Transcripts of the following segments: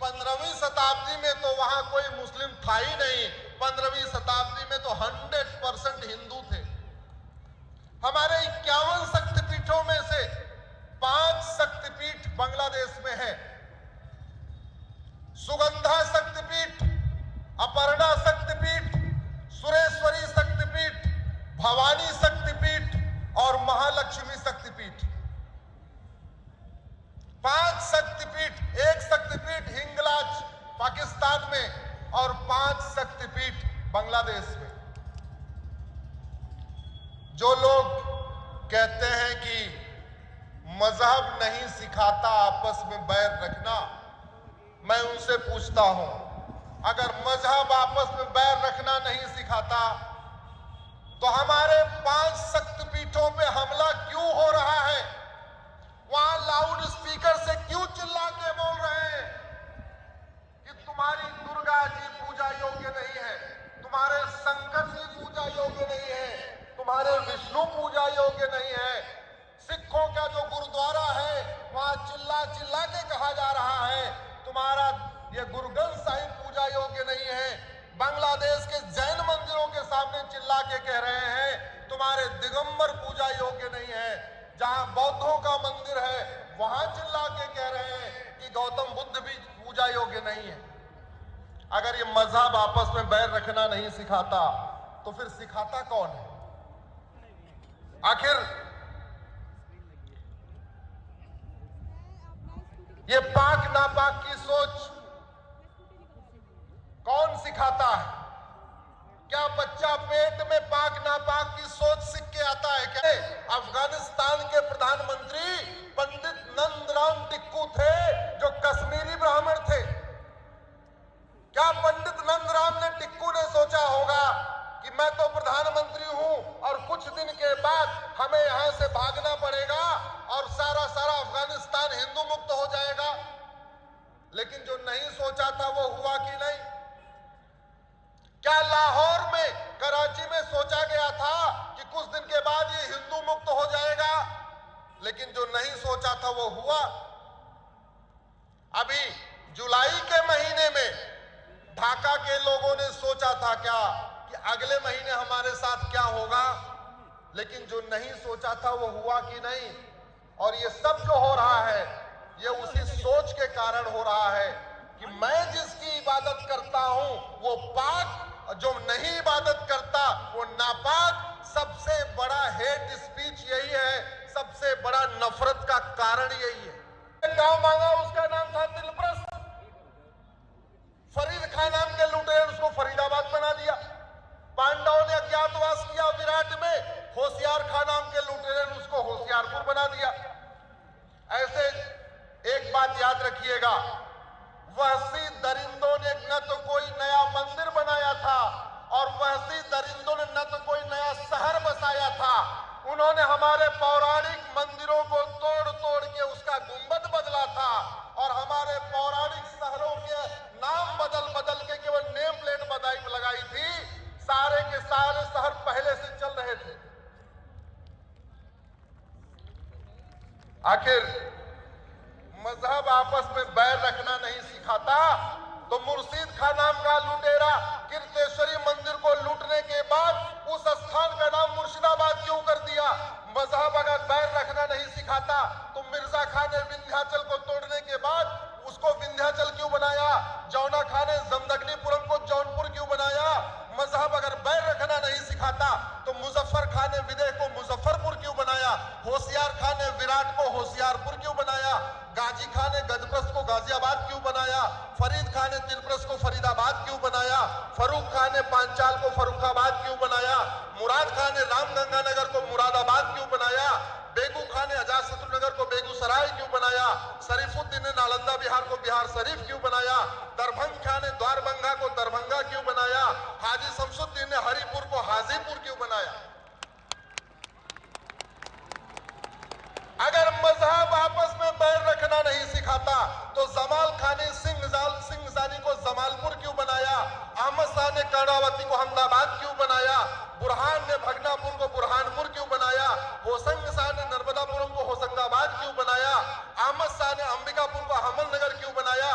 15वीं शताब्दी में तो वहां कोई मुस्लिम था ही नहीं। 15वीं शताब्दी में तो 100% हिंदू थे। हमारे 51 शक्तिपीठों में से 5 शक्तिपीठ बांग्लादेश में है। सुगंधा शक्तिपीठ, अपर्णा शक्तिपीठ, सुरेश्वरी शक्तिपीठ, भवानी शक्तिपीठ और महालक्ष्मी शक्तिपीठ। 5 शक्तिपीठ, एक शक्तिपीठ हिंगलाज पाकिस्तान में और 5 शक्तिपीठ बांग्लादेश में। जो लोग कहते हैं कि मजहब नहीं सिखाता आपस में बैर रखना, मैं उनसे पूछता हूं, अगर मजहब आपस में बैर रखना नहीं सिखाता तो हमारे 5 शक्तिपीठों पे हमला क्यों हो रहा है? वहां लाउड स्पीकर से क्यों चिल्ला के बोल रहे हैं कि तुम्हारी दुर्गा जी पूजा योग्य नहीं है, तुम्हारे शंकर जी पूजा योग्य नहीं है, तुम्हारे विष्णु पूजा योग्य नहीं है। सिखों का जो गुरुद्वारा है वहां चिल्ला चिल्ला के कहा जा रहा है तुम्हारा ये गुरु ग्रंथ साहिब पूजा योग्य नहीं है। बांग्लादेश के जैन मंदिरों के सामने चिल्ला के कह रहे हैं तुम्हारे दिगंबर पूजा योग्य नहीं है। जहां बौद्धों का मंदिर है वहां चिल्ला के कह रहे हैं कि गौतम बुद्ध भी पूजा योग्य नहीं है। अगर ये मजहब आपस में बैर रखना नहीं सिखाता तो फिर सिखाता कौन है? आखिर ये पाक नापाक की सोच कौन सिखाता है? क्या बच्चा पेट में पाक नापाक की सोच सीख के आता है क्या? अफगानिस्तान के प्रधानमंत्री पंडित नंदराम टिक्कू थे जो कश्मीरी ब्राह्मण थे। क्या पंडित नंदराम ने टिक्कू ने सोचा होगा कि मैं तो प्रधानमंत्री हूं और कुछ दिन के बाद हमें यहां से भागना पड़ेगा और सारा अफगानिस्तान हिंदू मुक्त हो जाएगा? लेकिन जो नहीं सोचा था वो हुआ कि नहीं? क्या लाहौर में, कराची में सोचा गया था कि कुछ दिन के बाद ये हिंदू मुक्त हो जाएगा? लेकिन जो नहीं सोचा था वो हुआ। अभी जुलाई के महीने में ढाका के लोगों ने सोचा था क्या कि अगले महीने हमारे साथ क्या होगा? लेकिन जो नहीं सोचा था वो हुआ कि नहीं? और ये सब जो हो रहा है ये उसी सोच के कारण हो रहा है कि मैं जिसकी इबादत करता हूं वो पाक, जो नहीं इबादत करता वो नापाक। सबसे बड़ा हेट स्पीच यही है, सबसे बड़ा नफरत का कारण यही है। गांव मांगा उसका नाम था दिलप्रस्त। फरीद खान नाम के लुटेरे उसको फरीदाबाद बना दिया। पांडवों ने अज्ञातवास किया विराट में, होशियार खान नाम के लुटेरे ने उसको होशियारपुर बना दिया। ऐसे एक बात याद रखिएगा, वहशी दरिंदों ने न तो कोई नया मंदिर बनाया था और वहशी दरिंदों ने न तो कोई नया शहर बसाया था। उन्होंने हमारे पौराणिक मंदिरों को तोड़ तोड़ के उसका गुंबद बदला था और हमारे पौराणिक शहरों के नाम बदल बदल के केवल नेम प्लेट लगाई थी। सारे के सारे शहर पहले से चल रहे थे। आखिर मजहब आपस में बैर रखना नहीं सिखाता तो मुर्शीद खान नाम का लुटेरा कीर्तेश्वरी मंदिर को लूटने के बाद उस स्थान का नाम मुर्शिदाबाद क्यों कर दिया? मजहब अगर बैर रखना नहीं सिखाता तो मिर्जा खान ने विंध्याचल को तोड़ने के बाद उसको विंध्याचल क्यों बनाया? जौना खान ने जमदग्नीपुरम को जौनपुर क्यों बनाया? मजहब अगर बैर रखना नहीं सिखाता तो मुजफ्फर खान ने विदेह को मुजफ्फरपुर क्यों बनाया? होशियार खान ने विराट को होशियारपुर क्यों बनाया? गाजी खान ने गजप्रस्त को गाजियाबाद क्यों बनाया? फरीद खान ने दिलप्रस्त को फरीदाबाद क्यों बनाया? फरूख खान ने पांचाल को फरुखाबाद क्यों बनाया? मुराद खान ने रामगंगा नगर को मुरादाबाद क्यों बनाया? बेगू खान ने अजातशत्रु को बेगूसराय क्यों बनाया? शरीफुद्दीन ने नालंदा बिहार को बिहार शरीफ क्यों बनाया? दरभंग खान ने द्वारबंगा को दरभंगा क्यों बनाया? हाजी शमसुद्दीन ने हरिपुर को हाजीपुर क्यों बनाया? अगर मजहब आपस में बैर रखना नहीं सिखाता तो जमाल खान ने सिंहजानी को जमालपुर क्यों बनाया? अहमद शाह ने कर्णावती को अहमदाबाद क्यों बनाया? बुरहान ने भगनापुर को बुरहानपुर क्यों बनाया? होशंग शाह ने नर्मदापुरम को होशंगाबाद क्यों बनाया? अहमद शाह ने अंबिकापुर को अहमदनगर क्यों बनाया?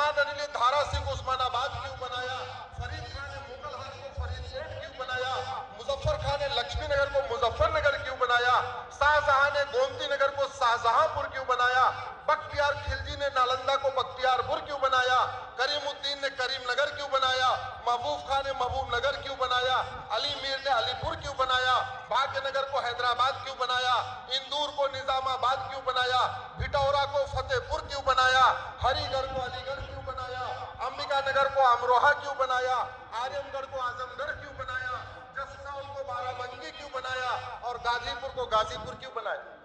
उस्मान अली ने धारा सिंह को उस्मानाबाद क्यों बनाया, फरीद खान ने मुगल हाथ को फरीदकोट क्यों बनाया, मुजफ्फर खान ने लक्ष्मी नगर को मुजफ्फरनगर क्यों बनाया, शाहजहां ने गोमती नगर को शाहजहांपुर क्यों बनाया, बख्तियार खिलजी ने नालंदा को बख्तियारपुर क्यों बनाया, करीमुद्दीन ने करीमनगर क्यों बनाया, महबूब खान ने महबूबनगर क्यों बनाया, अली मीर ने अलीपुर क्यों बनाया, भाग्यनगर को हैदराबाद क्यों बनाया, इंदौर को निजामाबाद क्यों बनाया, भिटौरा को फतेहपुर क्यों बनाया, हरिगढ़ को अलीगढ़ क्यों बनाया, अंबिका नगर को अमरोहा क्यों बनाया, आजमगढ़ को आजमगढ़ क्यों बनाया, जसनौर को बाराबंकी क्यों बनाया और गाजीपुर को गाजीपुर क्यों बनाया।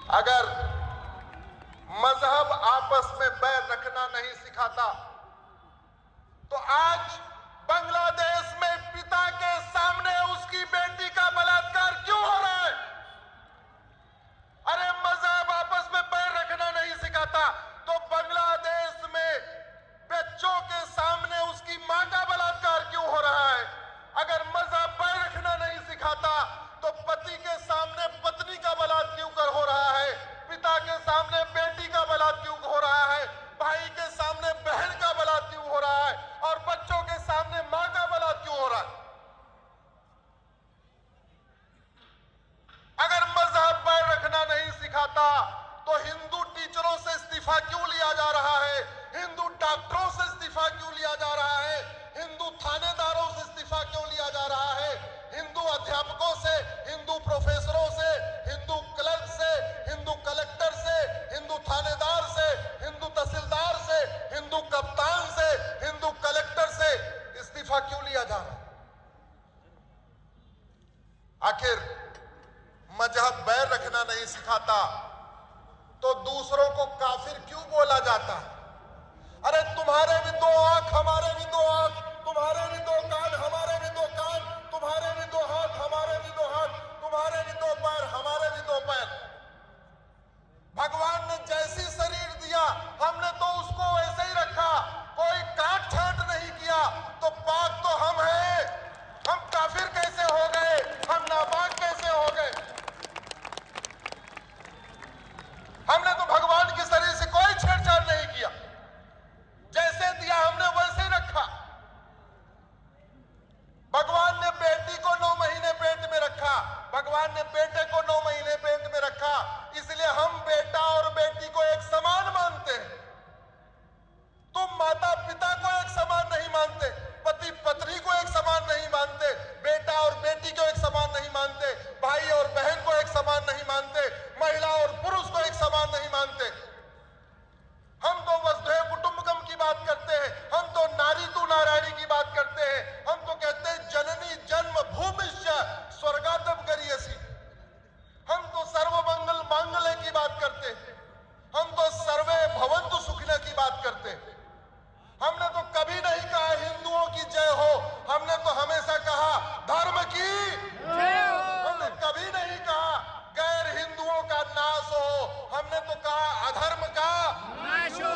अगर मजहब आपस में बैर रखना नहीं सिखाता तो आज बांग्लादेश में पिता के सामने उसकी बेटी का बलात्कार क्यों हो रहा है। अरे मजहब आपस में बैर रखना नहीं सिखाता तो बांग्लादेश में बच्चों के सामने उसकी मां का बलात्कार क्यों हो रहा है। अगर मजहब बैर रखना नहीं सिखाता तो पति के सामने पत्नी का बलात्कार क्यों हो रहा है, पिता के सामने बेटी का बलात्कार क्यों हो रहा है, भाई के सामने बहन का बलात्कार क्यों हो रहा है और बच्चों के सामने मां का बलात्कार क्यों हो रहा है। अगर मजहब बैर रखना नहीं सिखाता तो हिंदू टीचरों से इस्तीफा क्यों लिया जा रहा है, हिंदू डॉक्टरों से इस्तीफा क्यों लिया जा रहा है, हिंदू थानेदारों से इस्तीफा क्यों लिया जा रहा है, हिंदू अध्यापकों से, हिंदू प्रोफेसरों से, हिंदू क्लर्क से, हिंदू कलेक्टर से, हिंदू थानेदार से, हिंदू तहसीलदार से, हिंदू कप्तान से, हिंदू कलेक्टर से इस्तीफा क्यों लिया जा रहा है। आखिर मजहब बैर रखना नहीं सिखाता तो दूसरों को काफिर क्यों बोला जाता है। अरे तुम्हारे भी दो आंख हमारे भी दो आंख, तुम्हारे भी दो कान हमारे भी दो कान, तुम्हारे भी दो हाथ हमारे भी दो हाथ, तुम्हारे भी दो पैर हमारे भी दो पैर। भगवान ने जैसी शरीर दिया हमने तो उसको वैसे ही रखा, कोई काट छांट नहीं किया। तो पाक तो हम हैं, हम काफिर कैसे हो गए, हम नापाक कैसे हो गए। हमने तो भगवान की शरीर से कोई छेड़छाड़ नहीं किया, जैसे दिया हमने वैसे ही रखा। भगवान ने बेटी को 9 महीने पेट में रखा, भगवान ने बेटे को 9 महीने पेट में रखा, इसलिए हम बेटा और बेटी को एक समान मानते हैं। तुम माता पिता को एक समान नहीं मानते, पति पत्नी को एक समान नहीं मानते, बेटा और बेटी को एक समान नहीं मानते, भाई और बहन को एक समान नहीं मानते, महिला और पुरुष को एक समान नहीं मानते। हम तो वसुधैव कुटुंबकम की बात करते हैं, हम तो नारी तू नारायणी की बात करते हैं, हम तो कहते हैं जननी जन्म भूमिश्च स्वर्गादप गरियसी। हम तो सर्वमंगल मांगल्य की बात करते हैं, हम तो सर्वे भवन्तु सुखिनः की बात करते हैं। हमने तो कभी नहीं कहा हिंदुओं की जय हो, हमने तो हमेशा कहा धर्म की जय हो। हमने कभी नहीं कहा गैर हिंदुओं का नाश हो, हमने तो कहा अधर्म का नाश हो।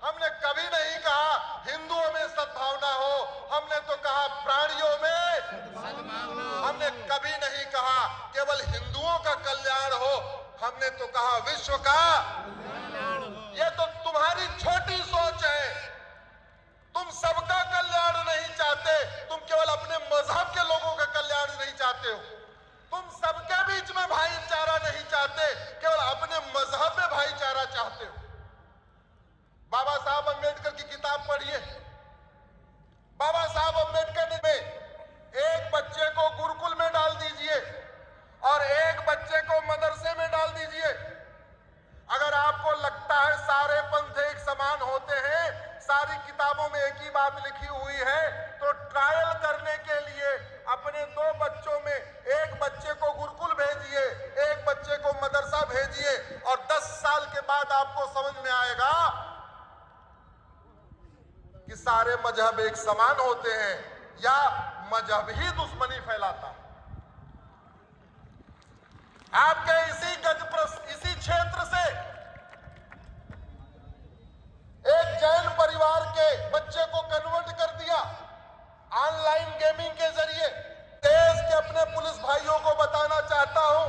हमने कभी नहीं कहा हिंदुओं में सद्भावना हो, हमने तो कहा प्राणियों में सद्भावना। हमने कभी नहीं कहा केवल हिंदुओं का कल्याण हो, हमने तो कहा विश्व का कल्याण हो। ये तो तुम्हारी छोटी सोच है, तुम सबका कल्याण नहीं चाहते, तुम केवल अपने मजहब के लोगों का कल्याण नहीं चाहते हो, तुम सबके बीच में भाईचारा नहीं चाहते, केवल अपने मजहब में भाईचारा चाहते हो। बाबा साहब अम्बेडकर की किताब पढ़िए। बाबा साहब अम्बेडकर ने एक बच्चे को गुरुकुल में डाल दीजिए और एक बच्चे को मदरसे में डाल दीजिए। अगर आपको लगता है सारे पंथ एक समान होते हैं, सारी किताबों में एक ही बात लिखी हुई है, तो ट्रायल करने के लिए अपने 2 बच्चों में एक बच्चे को गुरुकुल भेजिए, एक बच्चे को मदरसा भेजिए और 10 साल के बाद आपको समझ में आएगा कि सारे मजहब एक समान होते हैं या मजहब ही दुश्मनी फैलाता है। आपके इसी क्षेत्र से एक जैन परिवार के बच्चे को कन्वर्ट कर दिया ऑनलाइन गेमिंग के जरिए। देश के अपने पुलिस भाइयों को बताना चाहता हूं,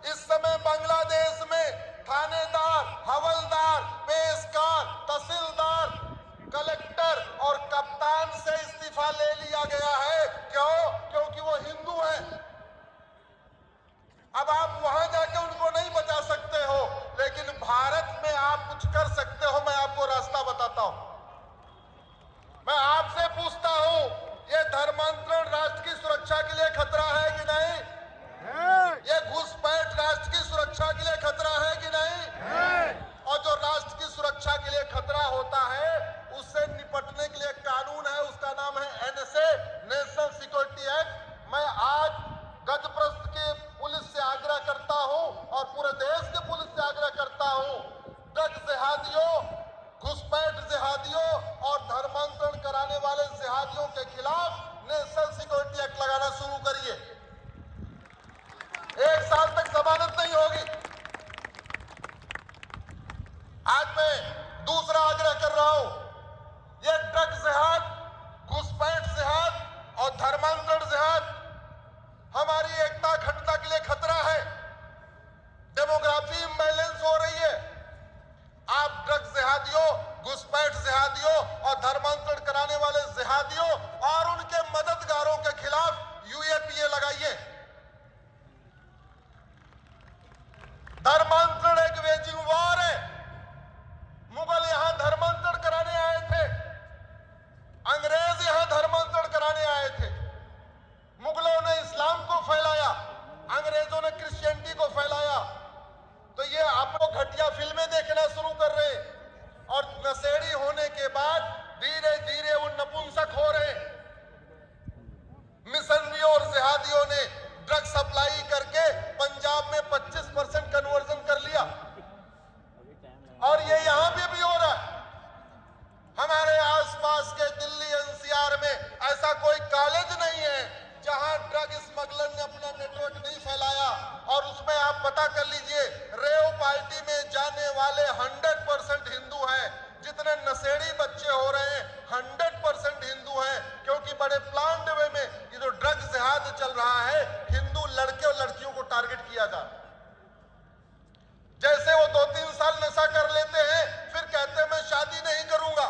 इस समय बांग्लादेश में थानेदार, हवलदार, पेशकार, तहसीलदार, कलेक्टर और कप्तान से इस्तीफा ले लिया गया है। क्यों? क्योंकि वो हिंदू हैं। अब आप वहां जाके उनको नहीं बचा सकते हो, लेकिन भारत में आप कुछ कर सकते हो। मैं आपको रास्ता बताता हूं। मैं आपसे पूछता हूं, ये धर्मांतरण राष्ट्र की सुरक्षा के लिए खतरा है कि नहीं? ये घुसपैठ राष्ट्र की सुरक्षा के लिए खतरा है कि नहीं? और जो राष्ट्र की सुरक्षा के लिए खतरा होता है, उससे निपटने के लिए कानून है, उसका नाम है एनएसए, नेशनल सिक्योरिटी एक्ट। मैं आज गजप्रस्थ के पुलिस से आग्रह करता हूं और पूरे देश के पुलिस से आग्रह करता हूं, ड्रग जिहादियों, घुसपैठ जिहादियों और धर्मांतरण कराने वाले जिहादियों के खिलाफ नेशनल सिक्योरिटी एक्ट लगाना शुरू करिए। 1 साल तक जमानत नहीं होगी। आज मैं दूसरा आग्रह कर रहा हूं, ये ड्रग जिहाद, घुसपैठ जिहाद और धर्मांतरण जिहाद हमारी एकता अखंडता के लिए खतरा है। डेमोग्राफी इम्बैलेंस हो रही है। आप ड्रग जिहादियों, घुसपैठ जिहादियों और धर्मांतरण कराने वाले जिहादियों और उनके मददगारों के खिलाफ यूएपीए लगाइए। धर्मांतरण एक वेजिंग वॉर है। मुगल यहां धर्मांतरण कराने आए थे, अंग्रेज यहां धर्मांतरण कराने आए थे। मुगलों ने इस्लाम को फैलाया, अंग्रेजों ने क्रिश्चियनिटी को फैलाया। तो ये आपको घटिया फिल्में देखना शुरू कर रहे हैं और नशेड़ी होने के बाद धीरे धीरे वो नपुंसक हो रहे। मिशनरियों और जिहादियों ने ड्रग सप्लाई करके पंजाब में 25% कन्वर्जन कर लिया और ये यहां भी हो रहा है। हमारे आसपास के दिल्ली एनसीआर में ऐसा कोई कॉलेज नहीं है जहां ड्रग स्मगलर ने अपना नेटवर्क नहीं फैलाया। और उसमें आप पता कर लीजिए, रेव पार्टी में जाने वाले 100% हिंदू हैं। जितने नशेड़ी बच्चे हो रहे हैं 100% हिंदू हैं, क्योंकि बड़े प्लान्ड वे में ये जो ड्रग जिहाद चल रहा है, हिंदू लड़के और लड़कियों को टारगेट किया जा रहा है। जैसे वो 2-3 साल नशा कर लेते हैं, फिर कहते हैं मैं शादी नहीं करूंगा।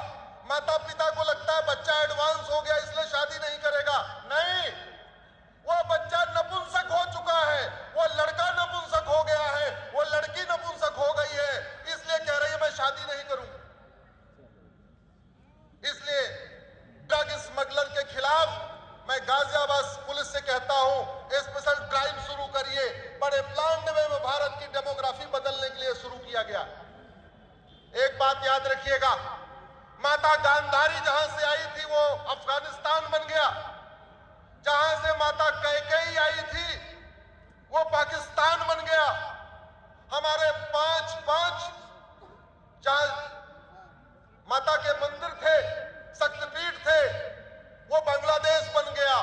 माता पिता को लगता है बच्चा एडवांस हो गया इसलिए शादी नहीं करेगा। नहीं, वो बच्चा नपुंसक हो चुका है, वो लड़का नपुंसक हो गया है, वो लड़की नपुंसक हो गई है, इसलिए कह रही है मैं शादी नहीं करूंगा। इसलिए ड्रग स्मगलर के खिलाफ मैं गाजियाबाद पुलिस से कहता हूं, स्पेशल ड्राइव शुरू करिए। बड़े प्लान में भारत की डेमोग्राफी बदलने के लिए शुरू किया गया। एक बात याद रखिएगा, माता गांधारी जहां से आई थी वो अफगानिस्तान बन गया। जहां से माता कैकेयी आई थी वो पाकिस्तान बन गया। हमारे 5 जहां माता के मंदिर थे, शक्तिपीठ थे, वो बांग्लादेश बन गया।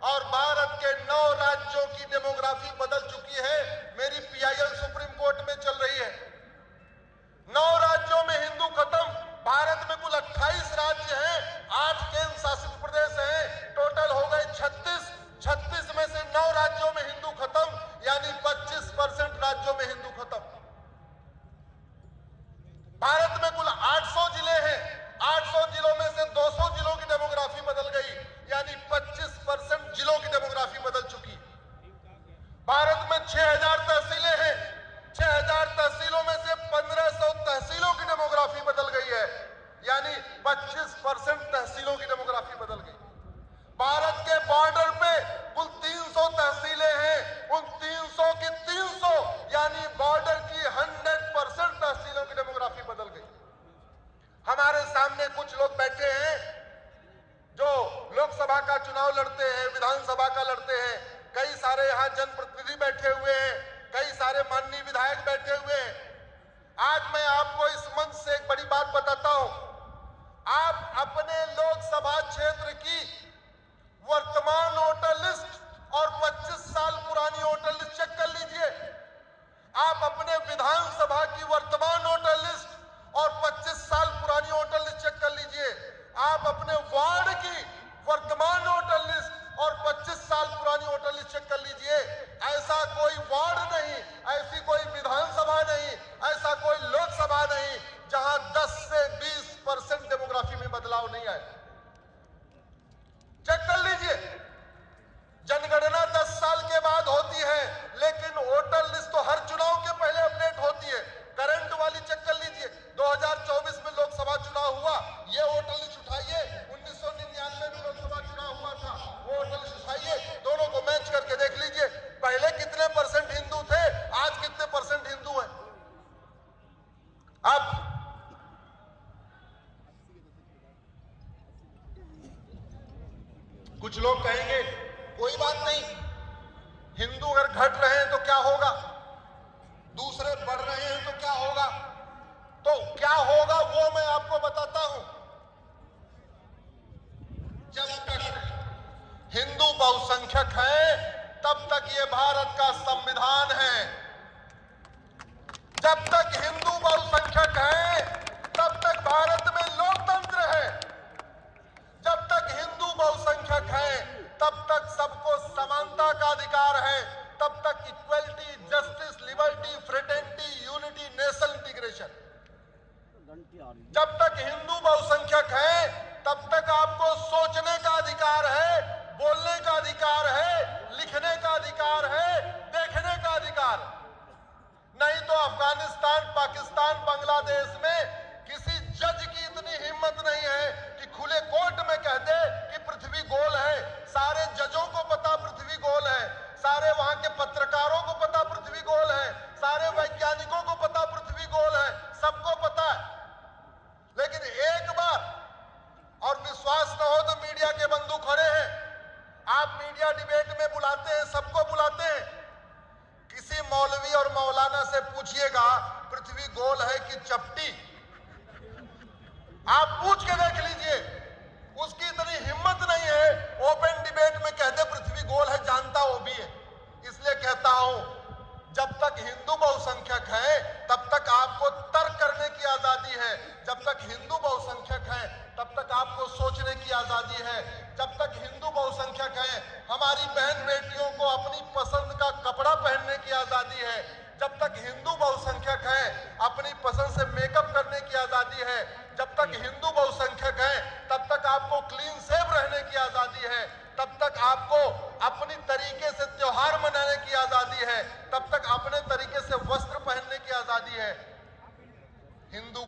और भारत के 9 राज्यों की डेमोग्राफी बदल चुकी है। मेरी पीआईएल सुप्रीम कोर्ट में चल रही है। 9 राज्यों में हिंदू खत्म। भारत में कुल 28 राज्य हैं, 8 केंद्र शासित प्रदेश हैं, टोटल हो गए 36 में से 9 राज्यों में हिंदू खत्म, यानी 25% राज्यों में हिंदू खत्म। भारत में कुल 800 जिले हैं, 800 जिलों में से 200 जिलों की डेमोग्राफी बदल गई, यानी 25% जिलों की डेमोग्राफी बदल चुकी। भारत में 6000 तहसीलें हैं, 6000 तहसीलों में से 1500 तहसीलों की डेमोग्राफी बदल गई है, यानी 25% तहसीलों की डेमोग्राफी बदल गई। भारत के बॉर्डर पे कुल 300 तहसीलें हैं, उन 300 की 300 यानी बॉर्डर की 100% तहसीलों की डेमोग्राफी बदल गई। हमारे सामने कुछ लोग बैठे हैं जो लोकसभा का चुनाव लड़ते हैं, विधानसभा का लड़ते हैं, कई सारे यहां जनप्रतिनिधि बैठे हुए हैं, कई सारे माननीय विधायक बैठे हुए हैं। आज मैं आपको इस मंच से एक बड़ी बात बताता हूं। आप अपने लोकसभा क्षेत्र की वर्तमान वोटर लिस्ट और 25 साल पुरानी वोटर लिस्ट चेक कर लीजिए। आप अपने विधानसभा की वर्तमान वोटर लिस्ट और 25 साल पुरानी वोटर लिस्ट चेक कर लीजिए। आप अपने वार्ड की वर्तमान वोटर लिस्ट और 25 साल पुरानी वोटर लिस्ट चेक कर लीजिए। ऐसा कोई वार्ड नहीं, ऐसी कोई विधानसभा नहीं कुछ लोग कहेंगे कोई बात नहीं, हिंदू अगर घट रहे हैं तो क्या होगा, दूसरे बढ़ रहे हैं तो क्या होगा। तो क्या होगा वो मैं आपको बताता हूं। जब तक हिंदू बहुसंख्यक है तब तक ये भारत का संविधान है। जब तक हिंदू बहुसंख्यक है तब तक भारत में लोकतंत्र है। जब तक हिंदू बहुसंख्यक है तब तक सबको समानता का अधिकार है। तब तक equality, justice, liberty, fraternity, unity, national integration. जब तक हिंदू बहुसंख्यक है तब तक आपको सोचने का अधिकार है, बोलने का अधिकार है, लिखने का अधिकार है, देखने का अधिकार। नहीं तो अफगानिस्तान, पाकिस्तान, बांग्लादेश में किसी जज की इतनी हिम्मत नहीं है कि खुले कोर्ट में कह दे कि पृथ्वी गोल है। सारे जजों को पता पृथ्वी गोल है, सारे वहां के पत्रकारों को पता पृथ्वी गोल है, सारे वैज्ञानिकों को पता पृथ्वी गोल है, सबको पता है। लेकिन एक बार, और विश्वास न हो तो मीडिया के बंधु खड़े हैं, आप मीडिया डिबेट में बुलाते हैं, सबको बुलाते हैं। किसी मौलवी और मौलाना से पूछिएगा पृथ्वी गोल है कि चपटी, आप पूछ के देख लीजिए। उसकी इतनी हिम्मत नहीं है ओपन डिबेट में कहते पृथ्वी गोल है, जानता वो भी है। इसलिए कहता हूं, जब तक हिंदू बहुसंख्यक है तब तक आपको तर्क करने की आजादी है। जब तक हिंदू बहुसंख्यक है तब तक आपको सोचने की आजादी है। जब तक हिंदू बहुसंख्यक है हमारी बहन बेटियों को अपनी पसंद का कपड़ा पहनने की आजादी है। जब तक हिंदू बहुसंख्यक है अपनी पसंद से मेकअप करने की आजादी है। जब तक हिंदू बहुसंख्यक है तब तक आपको क्लीन सेव रहने की आजादी है। तब तक आपको अपनी तरीके से त्योहार मनाने की आजादी है। तब तक अपने तरीके से वस्त्र पहनने की आजादी है। हिंदू